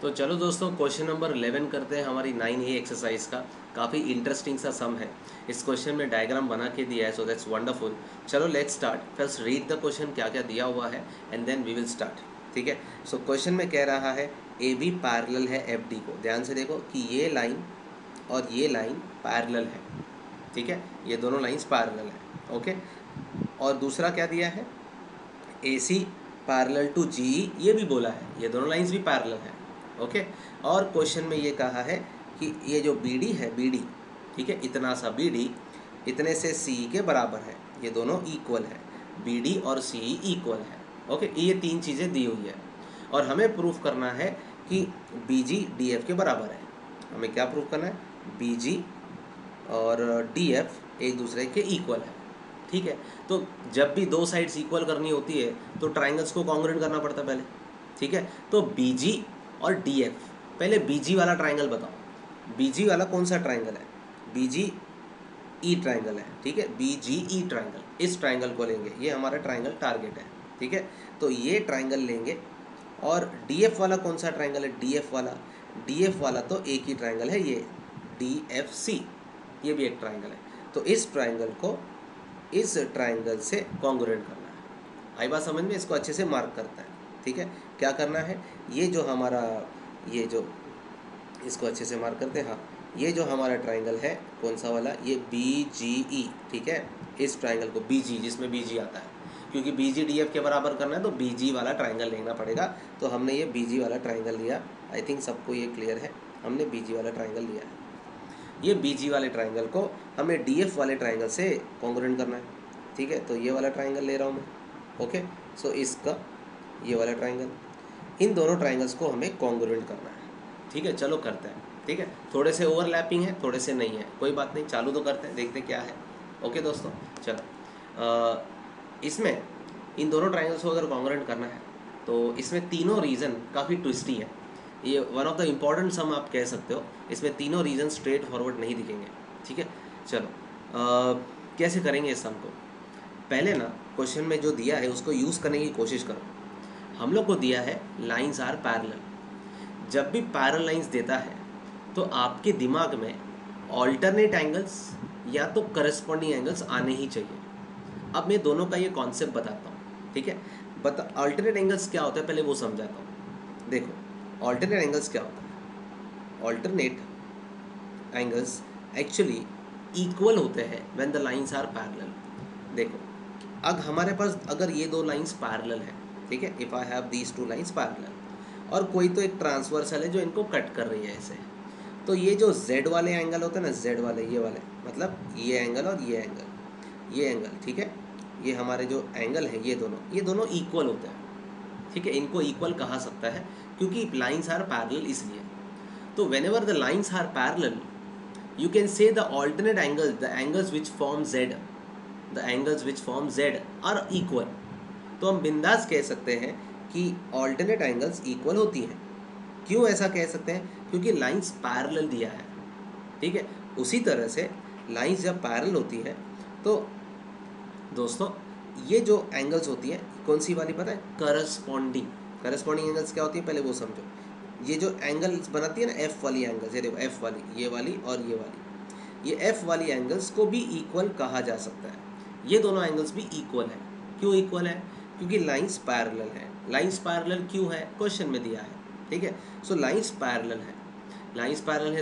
तो चलो दोस्तों क्वेश्चन नंबर 11 करते हैं हमारी 9A एक्सरसाइज का। काफ़ी इंटरेस्टिंग सा सम है। इस क्वेश्चन में डायग्राम बना के दिया है, सो दैट्स वंडरफुल। चलो let's start. First read the question, क्या क्या दिया हुआ है, and then we will start. ठीक है। सो क्वेश्चन में कह रहा है ए बी पैरेलल है एफ डी को। ध्यान से देखो कि ये लाइन और ये लाइन पैरेलल है। ठीक है, ये दोनों लाइन्स पैरेलल है। ओके। और दूसरा क्या दिया है, ए सी पैरेलल टू जी ई, ये भी बोला है, ये दोनों लाइन्स भी पैरेलल है। ओके। और क्वेश्चन में ये कहा है कि ये जो बी डी है, बी डी, ठीक है, इतना सा बी डी इतने से सी के बराबर है, ये दोनों इक्वल है, बी डी और सी इक्वल है। ओके, ये तीन चीज़ें दी हुई है और हमें प्रूफ करना है कि बी जी डी एफ के बराबर है। हमें क्या प्रूफ करना है, बी जी और डी एफ एक दूसरे के इक्वल है। ठीक है, तो जब भी दो साइड्स इक्वल करनी होती है तो ट्राइंगल्स को कॉन्ग्रुएंट करना पड़ता है पहले। ठीक है, तो बी जी और डी एफ, पहले बी जी वाला ट्राइंगल बताओ। बी जी वाला कौन सा ट्राइंगल है, बी जी ई ट्राइंगल है। ठीक है, बी जी ई ट्राइंगल, इस ट्राइंगल को लेंगे, ये हमारा ट्राइंगल टारगेट है। ठीक है, तो ये ट्राइंगल लेंगे। और डी एफ वाला कौन सा ट्राइंगल है, डी एफ वाला तो एक ही ट्राइंगल है, ये डी एफ सी, ये भी एक ट्राइंगल है। तो इस ट्राइंगल को इस ट्राइंगल से कॉन्ग्रुएंट करना है। आई बात समझ में, इसको अच्छे से मार्क करता है। ठीक है, क्या करना है, ये जो हमारा, ये जो, इसको अच्छे से मार्क करते हैं। हाँ, ये जो हमारा ट्राइंगल है कौन सा वाला, ये बी जी ई। ठीक है, इस ट्राइंगल को बी जी, जिसमें बी जी आता है, क्योंकि बी जी डी एफ के बराबर करना है तो बी जी वाला ट्राइंगल लेना पड़ेगा। तो हमने ये बी जी वाला ट्राइंगल लिया। आई थिंक सबको ये क्लियर है, हमने बी जी वाला ट्राइंगल लिया है। ये बी जी वाले ट्राइंगल को हमें डी एफ वाले ट्राइंगल से कॉन्ग्रुएंट करना है। ठीक है, तो ये वाला ट्राइंगल ले रहा हूँ मैं। ओके, सो इसका ये वाला ट्राइंगल, इन दोनों ट्राइंगल्स को हमें कॉन्ग्रुएंट करना है। ठीक है, चलो करते हैं। ठीक है, थोड़े से ओवरलैपिंग है, थोड़े से नहीं है, कोई बात नहीं, चालू तो करते हैं, देखते क्या है। ओके दोस्तों, चलो इसमें इन दोनों ट्राइंगल्स को अगर कॉन्ग्रुएंट करना है तो इसमें तीनों रीज़न काफ़ी ट्विस्टी है। ये वन ऑफ द इम्पॉर्टेंट सम आप कह सकते हो। इसमें तीनों रीजन स्ट्रेट फॉरवर्ड नहीं दिखेंगे। ठीक है, चलो कैसे करेंगे इस सम को। पहले ना क्वेश्चन में जो दिया है उसको यूज़ करने की कोशिश करो। हम लोग को दिया है लाइंस आर पैरेलल। जब भी पैरेलल लाइंस देता है तो आपके दिमाग में ऑल्टरनेट एंगल्स या तो करस्पॉन्डिंग एंगल्स आने ही चाहिए। अब मैं दोनों का ये कॉन्सेप्ट बताता हूँ। ठीक है, ऑल्टरनेट एंगल्स क्या होता है पहले वो समझाता हूँ। देखो ऑल्टरनेट एंगल्स क्या होता है, ऑल्टरनेट एंगल्स एक्चुअली इक्वल होते हैं when the lines are parallel. देखो अब हमारे पास अगर ये दो लाइंस पैरेलल है, ठीक है, if I have these two lines parallel, और कोई तो एक ट्रांसवर्सल है जो इनको कट कर रही है ऐसे, तो ये जो z वाले एंगल होते हैं ना, z वाले, ये वाले, मतलब ये एंगल और ये एंगल, ठीक है, ये हमारे जो एंगल है ये दोनों इक्वल होते हैं। ठीक है, इनको इक्वल कहा सकता है क्योंकि लाइंस आर पैरेलल इसलिए। तो whenever the lines are parallel you can say the alternate angles, the angles which form z are equal। तो हम बिंदास कह सकते हैं कि alternate angles equal होती हैं। क्यों ऐसा कह सकते हैं, क्योंकि लाइंस पैरेलल दिया है। ठीक है, उसी तरह से लाइंस जब पैरेलल होती है तो दोस्तों ये जो एंगल्स होती है कौन सी वाली पता है, करस्पॉन्डिंग एंगल्स क्या होती है पहले वो समझो। ये जो एंगल्स बनाती है ना एफ वाली एंगल्स, ये देखो एफ वाली, ये वाली और ये वाली, ये एफ वाली एंगल्स को भी इक्वल कहा जा सकता है। ये दोनों एंगल्स भी इक्वल है। क्यों इक्वल है, क्योंकि लाइंस पैरेलल है। लाइंस पैरेलल क्यों है, क्वेश्चन में दिया है। ठीक है, सो लाइंस पैरेलल है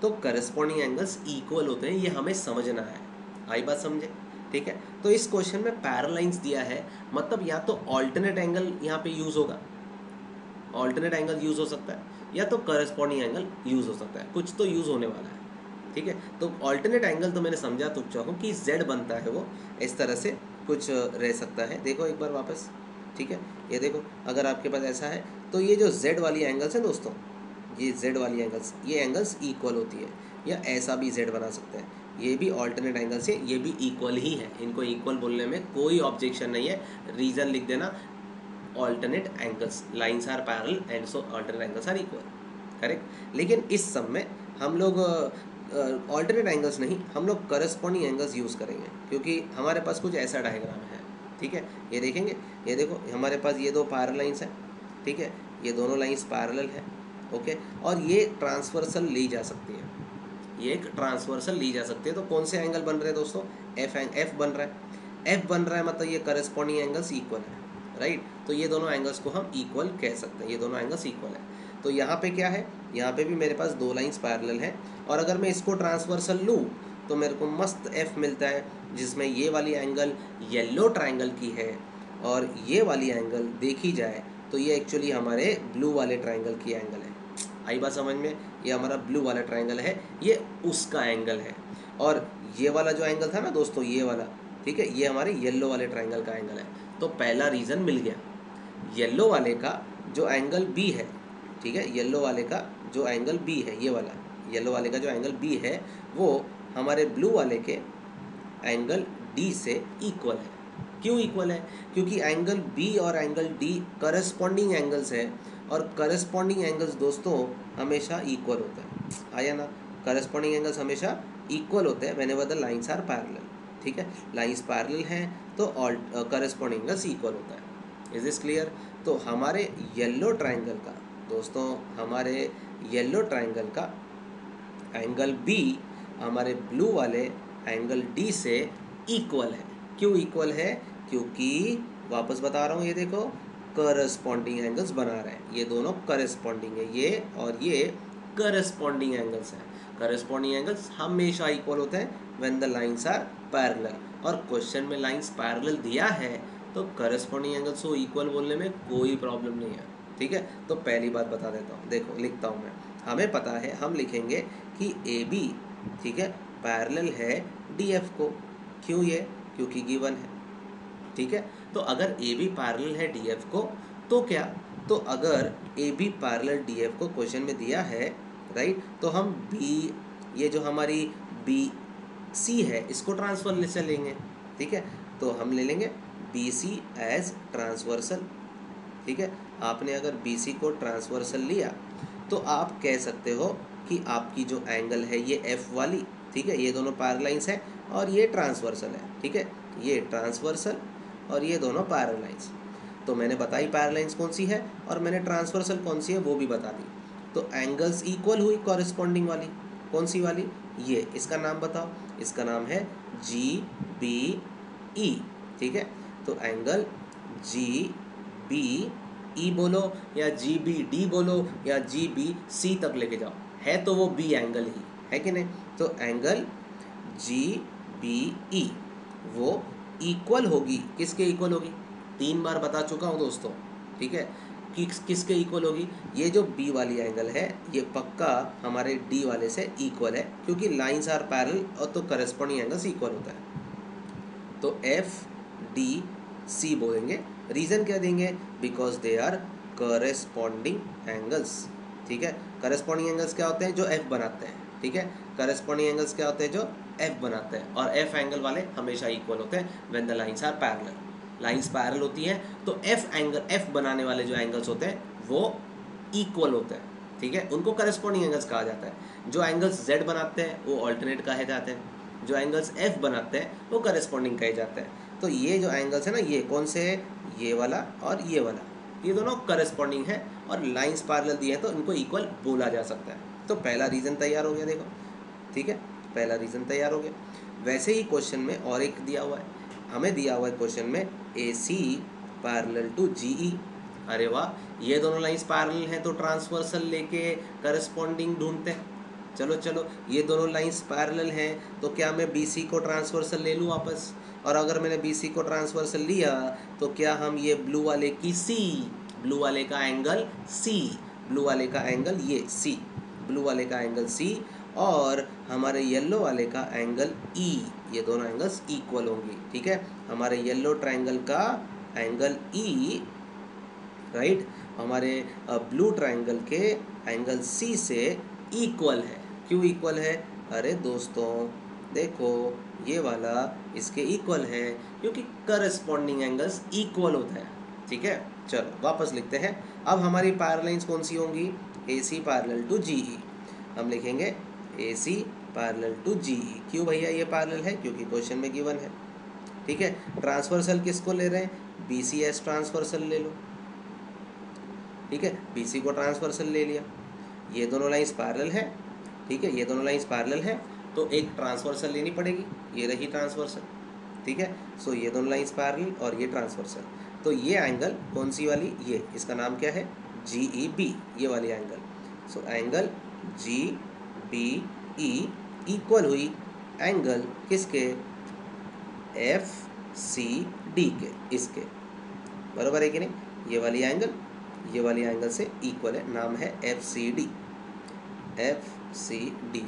तो करस्पॉन्डिंग एंगल्स इक्वल होते हैं, ये हमें समझना है। आई बात समझे। ठीक है, तो इस क्वेश्चन में पैरेलल लाइंस दिया है, मतलब या तो ऑल्टरनेट एंगल यहाँ पे यूज होगा, ऑल्टरनेट एंगल यूज़ हो सकता है, या तो करस्पॉन्डिंग एंगल यूज़ हो सकता है, कुछ तो यूज़ होने वाला है। ठीक है, तो ऑल्टरनेट एंगल तो मैंने समझा तो चाहूँ कि z बनता है वो इस तरह से कुछ रह सकता है। देखो एक बार वापस, ठीक है, ये देखो अगर आपके पास ऐसा है तो ये जो z वाली एंगल्स है दोस्तों, ये z वाली एंगल्स, ये एंगल्स इक्वल होती है, या ऐसा भी z बना सकते हैं, ये भी ऑल्टरनेट एंगल्स है, ये भी इक्वल ही है। इनको इक्वल बोलने में कोई ऑब्जेक्शन नहीं है, रीज़न लिख देना, alternate angles, lines are parallel and so alternate angles are equal, correct. लेकिन इस सब में हम लोग alternate angles नहीं, हम लोग corresponding angles यूज़ करेंगे, क्योंकि हमारे पास कुछ ऐसा डायग्राम है। ठीक है, ये देखेंगे, ये देखो हमारे पास ये दो पैरेलल लाइंस हैं। ठीक है, ये दोनों लाइंस पैरेलल है, ओके, और ये ट्रांसवर्सल ली जा सकती है, ये एक ट्रांसवर्सल ली जा सकती है। तो कौन से एंगल बन रहे हैं दोस्तों? एफ बन रहा है, एफ बन रहा है मतलब ये करस्पॉन्डिंग एंगल्स इक्वल है, राइट। तो ये दोनों एंगल्स को हम इक्वल कह सकते हैं, ये दोनों एंगल्स इक्वल है। तो यहाँ पे क्या है, यहाँ पे भी मेरे पास दो लाइंस पैरेलल हैं, और अगर मैं इसको ट्रांसवर्सल लूँ तो मेरे को मस्त एफ मिलता है, जिसमें ये वाली एंगल येलो ट्रायंगल की है, और ये वाली एंगल देखी जाए तो ये एक्चुअली हमारे ब्लू वाले ट्रायंगल की एंगल है। आई बात समझ में? ये हमारा ब्लू वाला ट्रायंगल है, ये उसका एंगल है, और ये वाला जो एंगल था ना दोस्तों, ये वाला, ठीक है, ये हमारे येलो वाले ट्रायंगल का एंगल है। तो पहला रीज़न मिल गया। येलो वाले का जो एंगल बी है, ठीक है, येलो वाले का जो एंगल बी है, ये वाला येलो वाले का जो एंगल बी है वो हमारे ब्लू वाले के एंगल डी से इक्वल है। क्यों इक्वल है? क्योंकि एंगल बी और एंगल डी करस्पॉन्डिंग एंगल्स है, और करस्पॉन्डिंग एंगल्स दोस्तों हमेशा इक्वल होता है। आया ना? करस्पॉन्डिंग एंगल्स हमेशा इक्वल होते हैं whenever the lines are parallel, ठीक है। लाइंस पैरेलल हैं तो ऑल करस्पॉन्डिंग एंगल्स इक्वल होता है। Is this clear? तो हमारे येलो ट्रायंगल का दोस्तों, हमारे येलो ट्रायंगल का एंगल बी हमारे ब्लू वाले एंगल डी से इक्वल है। क्यों इक्वल है? क्योंकि वापस बता रहा हूँ, ये देखो करस्पॉन्डिंग एंगल्स बना रहे हैं, ये दोनों करस्पॉन्डिंग है, ये और ये करस्पॉन्डिंग एंगल्स हैं। करस्पॉन्डिंग एंगल्स हमेशा इक्वल होते हैं when the lines are parallel, और क्वेश्चन में लाइंस पैरेलल दिया है तो करस्पॉन्डिंग एंगल्स को इक्वल बोलने में कोई प्रॉब्लम नहीं है, ठीक है। तो पहली बात बता देता हूँ, देखो लिखता हूँ मैं, हमें पता है, हम लिखेंगे कि ए बी, ठीक है, पैरेलल है डी एफ को। क्यों ये? क्योंकि गिवन है, ठीक है। तो अगर ए बी पैरेलल है डी एफ को तो क्या, तो अगर A B parallel D F को क्वेश्चन में दिया है, राइट, तो हम बी, ये जो हमारी बी सी है इसको ट्रांसफर से लेंगे, ठीक है। तो हम ले लेंगे बी सी एज ट्रांसवर्सल, ठीक है। आपने अगर बी सी को ट्रांसवर्सल लिया तो आप कह सकते हो कि आपकी जो एंगल है ये एफ वाली, ठीक है, ये दोनों पैरेलल लाइंस है और ये ट्रांसवर्सल है, ठीक है, ये ट्रांसवर्सल और ये दोनों पैरेलल लाइंस। तो मैंने बताई पैरेलल लाइंस कौन सी है और मैंने ट्रांसवर्सल कौन सी है वो भी बता दी। तो एंगल्स इक्वल हुई कॉरेस्पॉन्डिंग वाली, कौन सी वाली? ये, इसका नाम बताओ, इसका नाम है जी बी ई, ठीक है। तो एंगल जी बी ई बोलो या जी बी डी बोलो या जी बी सी तक लेके जाओ, है तो वो बी एंगल ही है कि नहीं। तो एंगल जी बी ई वो इक्वल होगी, किसके इक्वल होगी? 3 बार बता चुका हूँ दोस्तों, ठीक है, किसके इक्वल होगी? ये जो बी वाली एंगल है ये पक्का हमारे डी वाले से इक्वल है, क्योंकि लाइंस आर पैरेलल और तो करस्पॉन्डिंग एंगल्स इक्वल होता है। तो एफ डी सी बोलेंगे। रीज़न क्या देंगे? Because they are corresponding angles, ठीक है। करस्पॉन्डिंग एंगल्स क्या होते हैं? जो एफ बनाते हैं, ठीक है। करस्पॉन्डिंग एंगल्स क्या होते हैं? जो एफ बनाते हैं, और एफ एंगल वाले हमेशा इक्वल होते हैं when the lines are parallel. Lines parallel होती है तो एफ एंगल, एफ बनाने वाले जो एंगल्स होते हैं वो इक्वल होते हैं, ठीक है, उनको करस्पॉन्डिंग एंगल्स कहा जाता है। जो एंगल्स जेड बनाते हैं वो ऑल्टरनेट कहे जाते हैं, जो एंगल्स एफ बनाते हैं वो करस्पॉन्डिंग कहे जाते हैं। तो ये जो एंगल्स है ना, ये कौन से है? ये वाला और ये वाला, ये दोनों करस्पॉन्डिंग है और लाइंस पैरेलल दिए हैं तो इनको इक्वल बोला जा सकता है। तो पहला रीज़न तैयार हो गया, देखो, ठीक है, पहला रीज़न तैयार हो गया। वैसे ही क्वेश्चन में और एक दिया हुआ है, हमें दिया हुआ है क्वेश्चन में ए सी पैरेलल टू जी ई। अरे वाह, ये दोनों लाइंस पैरेलल हैं तो ट्रांसवर्सल लेके करस्पॉन्डिंग ढूंढते हैं। चलो चलो, ये दोनों लाइंस पैरेलल हैं तो क्या मैं बी सी को ट्रांसवर्सल ले लूँ वापस? और अगर मैंने बी सी को ट्रांसवर्सल लिया तो क्या हम ये ब्लू वाले की सी, ब्लू वाले का एंगल सी, ब्लू वाले का एंगल ये सी, ब्लू वाले का एंगल सी और हमारे येलो वाले का एंगल ई, ये दोनों एंगल्स इक्वल होंगी, ठीक है। हमारे येलो ट्रायंगल का एंगल ई, राइट, हमारे ब्लू ट्रायंगल के एंगल सी से इक्वल है। क्यों इक्वल है? अरे दोस्तों देखो, ये वाला इसके इक्वल है क्योंकि करस्पॉन्डिंग एंगल्स इक्वल होता है, ठीक है। चलो वापस लिखते हैं। अब हमारी पैरेलल लाइंस कौन सी होंगी? ए सी पैरेलल टू जी ई। हम लिखेंगे ए सी पैरेलल टू जी ई। क्यों भैया ये पैरेलल है? क्योंकि क्वेश्चन में गिवन है, ठीक है। ट्रांसवर्सल किसको ले रहे हैं? बी सी एस ट्रांसवर्सल ले लो, ठीक है, बी सी को ट्रांसवर्सल ले लिया। ये दोनों लाइंस पैरेलल है, ठीक है, ये दोनों लाइंस पैरेलल है, तो एक ट्रांसवर्सल लेनी पड़ेगी, ये रही ट्रांसवर्सल, ठीक है। सो ये दोनों लाइंस पैरेलल और ये ट्रांसवर्सल, तो ये एंगल कौन सी वाली, ये इसका नाम क्या है, GEB, ये वाली angle. So angle GBE equal हुई एंगल किसके, FCD के, इसके बराबर है कि नहीं, ये वाली एंगल ये वाली एंगल से इक्वल है, नाम है FCD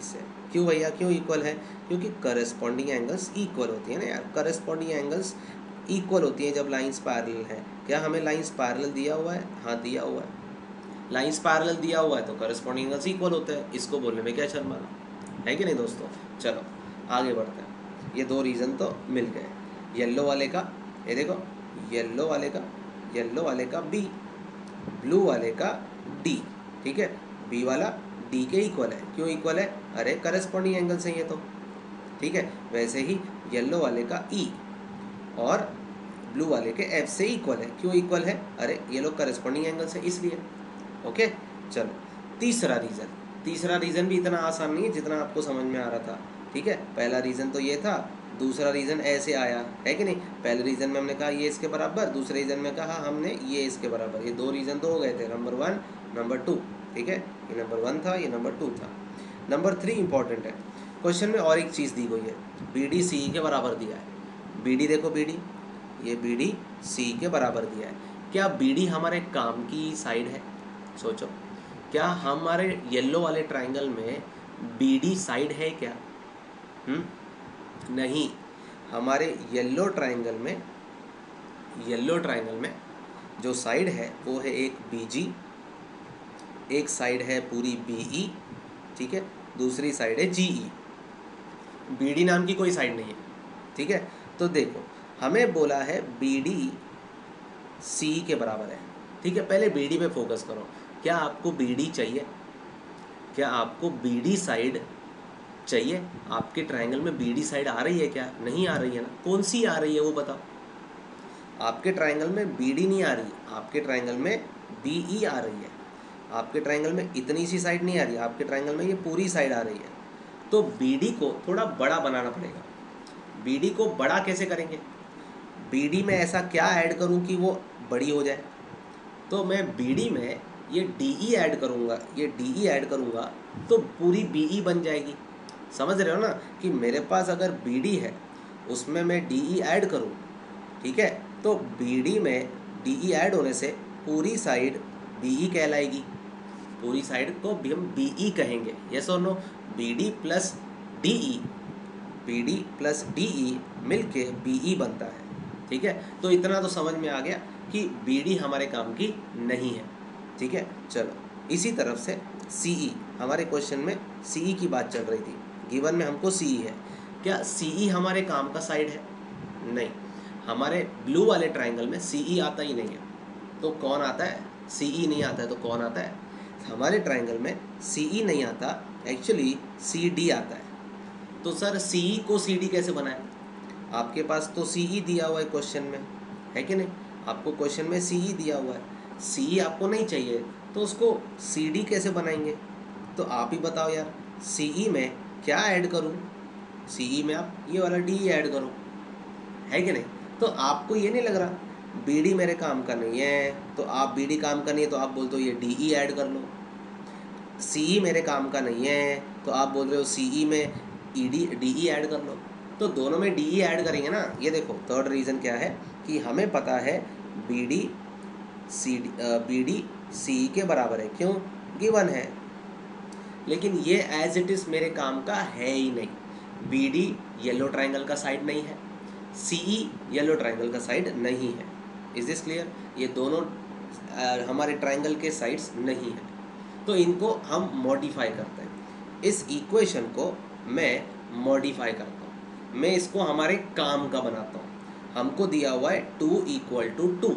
से। क्यों भैया, क्यों इक्वल है, क्योंकि करस्पॉन्डिंग एंगल्स इक्वल होती है ना यार, करस्पॉन्डिंग एंगल्स इक्वल होती हैं जब लाइंस पैरेलल है। क्या हमें लाइंस पैरेलल दिया हुआ है, हाँ दिया हुआ है, लाइंस पैरेलल दिया हुआ है तो करस्पॉन्डिंग एंगल्स इक्वल होते हैं, इसको बोलने में क्या शर्माना है कि नहीं दोस्तों। चलो आगे बढ़ते हैं, ये दो रीज़न तो मिल गए, येलो वाले का, ये देखो येलो वाले का B, ब्लू वाले का D, ठीक है, B वाला D के इक्वल है, क्यों इक्वल है, अरे करस्पॉन्डिंग एंगल से ये तो, ठीक है। वैसे ही येलो वाले का E और ब्लू वाले के F से इक्वल है, क्यों इक्वल है, अरे ये लोग करस्पॉन्डिंग एंगल से, इसलिए। ओके चलो तीसरा रीज़न भी इतना आसान नहीं है जितना आपको समझ में आ रहा था, ठीक है। पहला रीज़न तो ये था, दूसरा रीज़न ऐसे आया है कि नहीं, पहले रीज़न में हमने कहा ये इसके बराबर, दूसरे रीज़न में कहा हमने ये इसके बराबर, ये दो रीज़न तो हो गए थे, नंबर 1 नंबर 2, ठीक है, ये नंबर 1 था, ये नंबर 2 था। नंबर 3 इंपॉर्टेंट है, क्वेश्चन में और एक चीज़ दी गई है, BD CE के बराबर दिया है। BD देखो, BD ये BD CE के बराबर दिया है। क्या BD हमारे काम की साइड है, सोचो, क्या हमारे येलो वाले ट्राइंगल में BD साइड है क्या, नहीं, हमारे येलो ट्राइंगल में जो साइड है वो है एक BG, एक साइड है पूरी BE, ठीक है, दूसरी साइड है GE, BD नाम की कोई साइड नहीं है, ठीक है। तो देखो हमें बोला है BD CE के बराबर है, ठीक है। पहले BD पे फोकस करो, क्या आपको BD चाहिए, क्या आपको BD साइड चाहिए, आपके ट्रायंगल में BD साइड आ रही है क्या, नहीं आ रही है ना, कौन सी आ रही है वो बताओ, आपके ट्रायंगल में BD नहीं आ रही, आपके ट्रायंगल में BE आ रही है, आपके ट्रायंगल में इतनी सी साइड नहीं आ रही, आपके ट्रायंगल में ये पूरी साइड आ रही है। तो BD को थोड़ा बड़ा बनाना पड़ेगा। BD को बड़ा कैसे करेंगे, BD में ऐसा क्या ऐड करूं कि वो बड़ी हो जाए, तो मैं BD में ये DE ऐड करूंगा, तो पूरी BE बन जाएगी। समझ रहे हो ना कि मेरे पास अगर BD है उसमें मैं DE ऐड करूं, ठीक है, तो BD में DE ऐड होने से पूरी साइड BE कहलाएगी, पूरी साइड को भी हम BE कहेंगे, यस और नो। BD प्लस DE मिलके BE बनता है, ठीक है। तो इतना तो समझ में आ गया कि BD हमारे काम की नहीं है, ठीक है। चलो इसी तरफ से CE, हमारे क्वेश्चन में CE की बात चल रही थी, गिवन में हमको CE है, क्या CE हमारे काम का साइड है, नहीं, हमारे ब्लू वाले ट्रायंगल में CE आता ही नहीं है, तो कौन आता है, CE नहीं आता है, तो कौन आता है, हमारे ट्रायंगल में CE नहीं आता, एक्चुअली CD आता है। तो सर CE को CD कैसे बनाए, आपके पास तो CE दिया हुआ है क्वेश्चन में, है कि नहीं, आपको क्वेश्चन में CE दिया हुआ है, CE आपको नहीं चाहिए तो उसको CD कैसे बनाएंगे, तो आप ही बताओ यार, CE में क्या ऐड करूं, CE में आप ये वाला DE ऐड करो, है कि नहीं। तो आपको ये नहीं लग रहा BD मेरे काम का नहीं है, तो आप BD काम का नहीं है तो आप बोलते हो ये DE ऐड कर लो, CE मेरे काम का नहीं है तो आप बोल रहे हो CE में DE ऐड कर लो, तो दोनों में DE ऐड करेंगे ना। ये देखो थर्ड रीज़न क्या है कि हमें पता है BD CE के बराबर है, क्यों, गिवन है, लेकिन ये एज इट इज़ मेरे काम का है ही नहीं। BD येलो ट्रायंगल का साइड नहीं है, CE येलो ट्रायंगल का साइड नहीं है, इज दिस क्लियर, ये दोनों हमारे ट्रायंगल के साइड्स नहीं है, तो इनको हम मॉडिफाई करते हैं, इस इक्वेशन को मैं मॉडिफाई करता हूँ, मैं इसको हमारे काम का बनाता हूँ। हमको दिया हुआ है 2 = 2,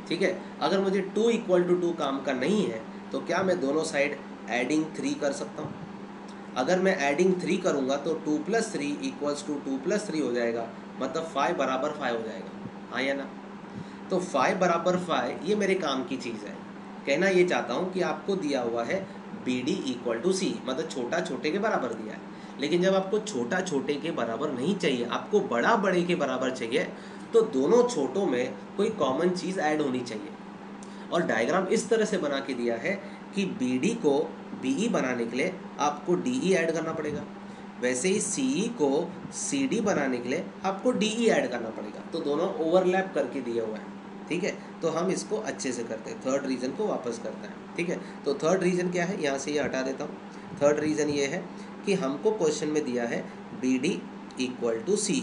ठीक है। अगर मुझे 2 = 2 काम का नहीं है तो क्या मैं दोनों साइड एडिंग 3 कर सकता हूँ, अगर मैं एडिंग 3 करूँगा तो 2 + 3 = 2 + 3 हो जाएगा, मतलब 5 = 5 हो जाएगा, हाँ या ना। तो 5 = 5 ये मेरे काम की चीज़ है, कहना ये चाहता हूँ कि आपको दिया हुआ है BD इक्वल टू C, मतलब छोटा छोटे के बराबर दिया है, लेकिन जब आपको छोटा छोटे के बराबर नहीं चाहिए, आपको बड़ा बड़े के बराबर चाहिए, तो दोनों छोटों में कोई कॉमन चीज़ ऐड होनी चाहिए। और डायग्राम इस तरह से बना के दिया है कि BD को BE बनाने के लिए आपको DE ऐड करना पड़ेगा, वैसे ही CE को CD बनाने के लिए आपको DE ऐड करना पड़ेगा, तो दोनों ओवरलैप करके दिया हुआ है। ठीक है, तो हम इसको अच्छे से करते हैं, थर्ड रीजन को वापस करते हैं। ठीक है, तो थर्ड रीजन क्या है, यहाँ से ये हटा देता हूँ। थर्ड रीजन ये है कि हमको क्वेश्चन में दिया है BD equal to CE,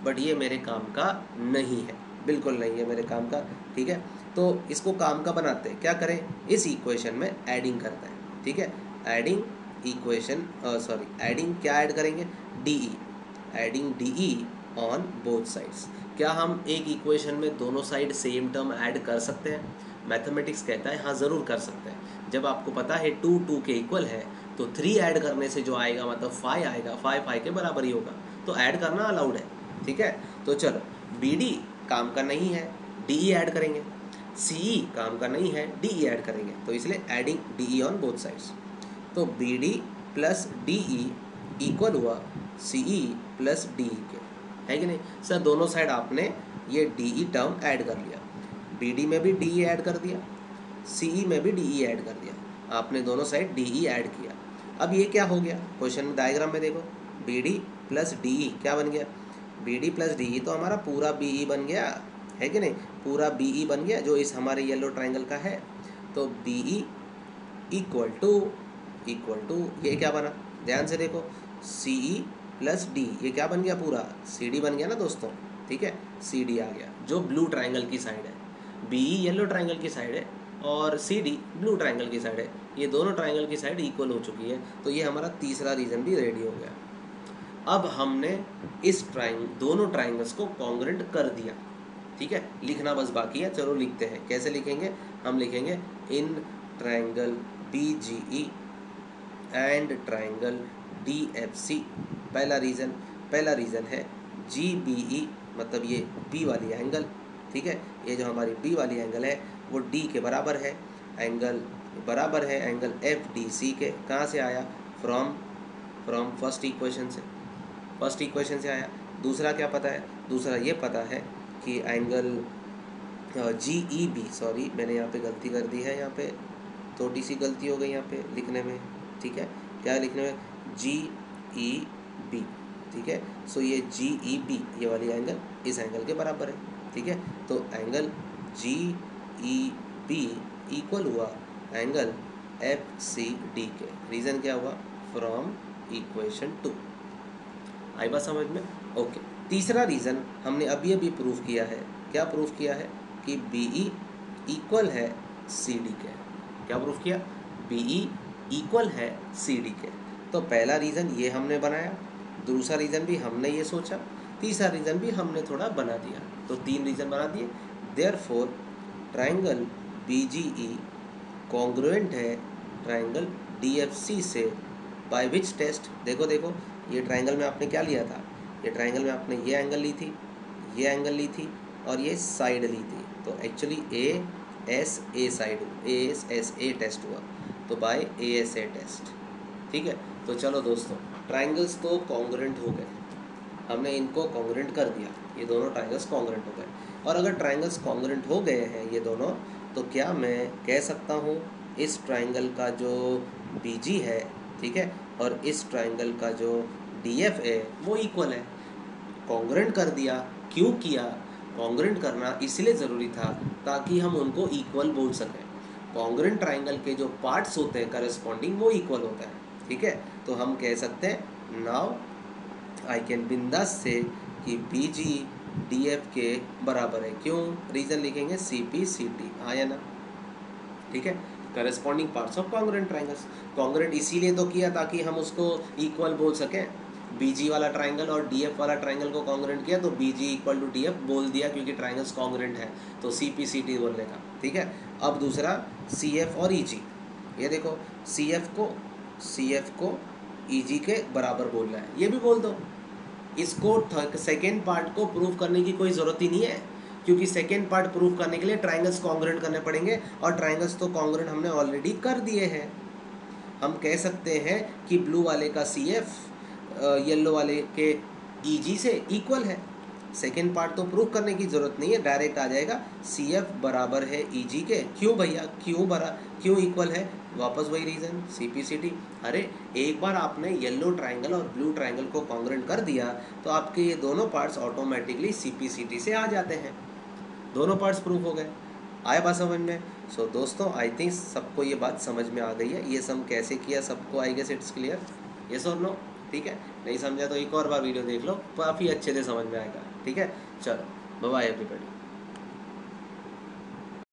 but ये मेरे काम का नहीं है, बिल्कुल नहीं है मेरे काम का। ठीक है, तो इसको काम का बनाते हैं, क्या करें, इस इक्वेशन में एडिंग करते हैं। ठीक है, एडिंग इक्वेशन एडिंग क्या ऐड करेंगे, DE, adding DE on both sides. क्या हम एक इक्वेशन में दोनों साइड सेम टर्म ऐड कर सकते हैं? मैथमेटिक्स कहता है हाँ ज़रूर कर सकते हैं। जब आपको पता है 2 2 के इक्वल है, तो 3 ऐड करने से जो आएगा मतलब 5 आएगा, 5 5 के बराबर ही होगा, तो ऐड करना अलाउड है। ठीक है, तो चलो BD काम का नहीं है, DE ऐड करेंगे, CE काम का नहीं है, DE ऐड करेंगे, तो इसलिए adding DE on both sides. तो BD प्लस DE इक्वल हुआ CE प्लस DE के, है कि नहीं सर? दोनों साइड आपने ये DE टर्म ऐड कर लिया, BD में भी DE ऐड कर दिया, CE में भी DE ऐड कर दिया, आपने दोनों साइड DE ऐड किया। अब ये क्या हो गया, क्वेश्चन में डायग्राम में देखो, BD प्लस DE क्या बन गया, BD प्लस DE तो हमारा पूरा BE बन गया, है कि नहीं? पूरा BE बन गया जो इस हमारे येलो ट्राइंगल का है। तो BE इक्वल टू ये क्या बना, ध्यान से देखो, CE प्लस D, ये क्या बन गया, पूरा CD बन गया ना दोस्तों। ठीक है, CD आ गया जो ब्लू ट्राइंगल की साइड है, BE येलो ट्राइंगल की साइड है और CD ब्लू ट्राइंगल की साइड है, ये दोनों ट्राइंगल की साइड इक्वल हो चुकी है। तो ये हमारा तीसरा रीजन भी रेडी हो गया। अब हमने इस दोनों ट्राइंगल्स को कॉन्ग्रुएंट कर दिया। ठीक है, लिखना बस बाकी है, चलो लिखते हैं। कैसे लिखेंगे, हम लिखेंगे in triangle BGE and triangle DFC। पहला रीज़न है GBE, मतलब ये B वाली एंगल। ठीक है, ये जो हमारी B वाली एंगल है वो D के बराबर है, एंगल बराबर है एंगल FDC के। कहाँ से आया, फ्रॉम फर्स्ट इक्वेशन से आया। दूसरा क्या पता है, दूसरा ये पता है कि एंगल GEB, सॉरी मैंने यहाँ पे गलती कर दी है, यहाँ पे थोड़ी सी गलती हो गई यहाँ पे लिखने में। ठीक है, क्या लिखने में, GEB। ठीक है, सो ये GEB ये वाली एंगल इस एंगल के बराबर है। ठीक है, तो एंगल GEB इक्वल हुआ एंगल FCD के। रीज़न क्या हुआ, फ्रॉम इक्वेशन 2। आई बात समझ में? ओके, तीसरा रीज़न हमने अभी प्रूफ किया है। क्या प्रूफ किया है कि BE इक्वल है CD के। क्या प्रूफ किया, BE इक्वल है CD के। तो पहला रीज़न ये हमने बनाया, दूसरा रीज़न भी हमने ये सोचा, तीसरा रीज़न भी हमने थोड़ा बना दिया, तो 3 रीज़न बना दिए। देयरफॉर ट्राइंगल BGE कॉन्ग्रुएंट है ट्राइंगल DFC से, बाय विच टेस्ट। देखो ये ट्राइंगल में आपने क्या लिया था, ये ट्राइंगल में आपने ये एंगल ली थी, ये एंगल ली थी और ये साइड ली थी, तो actually ASA side, ASA test हुआ, तो बाय ASA टेस्ट। ठीक है, तो चलो दोस्तों, ट्राइंगल्स तो कॉन्ग्रुएंट हो गए, हमने इनको कॉन्ग्रुएंट कर दिया, ये दोनों ट्राइंगल्स कॉन्ग्रुएंट हो गए। और अगर ट्राइंगल्स कॉन्ग्रुएंट हो गए हैं ये दोनों, तो क्या मैं कह सकता हूँ इस ट्राइंगल का जो BG है, ठीक है, और इस ट्राइंगल का जो DF है वो इक्वल है। कॉन्ग्रुएंट कर दिया, क्यों किया, कॉन्ग्रुएंट करना इसलिए ज़रूरी था ताकि हम उनको इक्वल बोल सकें। कॉन्ग्रुएंट ट्राइंगल के जो पार्ट्स होते हैं करस्पॉन्डिंग वो इक्वल होता है। ठीक है, तो हम कह सकते हैं नाउ आई कैन बिंदास से कि BG DF के बराबर है। क्यों, रीज़न लिखेंगे CPCT, आया ना? ठीक है, corresponding parts of congruent triangles. Congruent इसीलिए तो किया ताकि हम उसको इक्वल बोल सकें। BG वाला ट्राइंगल और DF वाला ट्राइंगल को कॉन्ग्रुएंट किया तो BG इक्वल टू DF बोल दिया, क्योंकि ट्राइंगल्स कॉन्ग्रुएंट है, तो CPCT बोलने का। ठीक है, अब दूसरा CF और EG, ये देखो CF को EG के बराबर बोलना है, ये भी बोल दो। इसको सेकेंड पार्ट को प्रूव करने की कोई ज़रूरत ही नहीं है, क्योंकि सेकेंड पार्ट प्रूव करने के लिए ट्राइंगल्स कॉन्ग्रुएंट करने पड़ेंगे, और ट्राइंगल्स तो कॉन्ग्रुएंट हमने ऑलरेडी कर दिए हैं। हम कह सकते हैं कि ब्लू वाले का सी एफ येलो वाले के ई जी से इक्वल है। सेकेंड पार्ट तो प्रूव करने की ज़रूरत नहीं है, डायरेक्ट आ जाएगा सी एफ बराबर है ई जी के। क्यों भैया, क्यों इक्वल है? वापस वही reason, C P C T. अरे एक बार आपने येलो ट्राइंगल और ब्लू ट्राइंगल को कॉन्ग्रुएंट कर दिया तो आपके ये दोनों parts automatically C P C T से आ जाते हैं। दोनों पार्ट्स प्रूफ हो गए। आया बात समझ में? सो दोस्तों, आई थिंक सबको ये बात समझ में आ गई है। ये सम कैसे किया सबको I guess it's clear, yes और नो? ठीक है, नहीं समझा तो एक और बार वीडियो देख लो, काफ़ी अच्छे से समझ में आएगा। ठीक है, चलो बाय बाय एवरीबॉडी।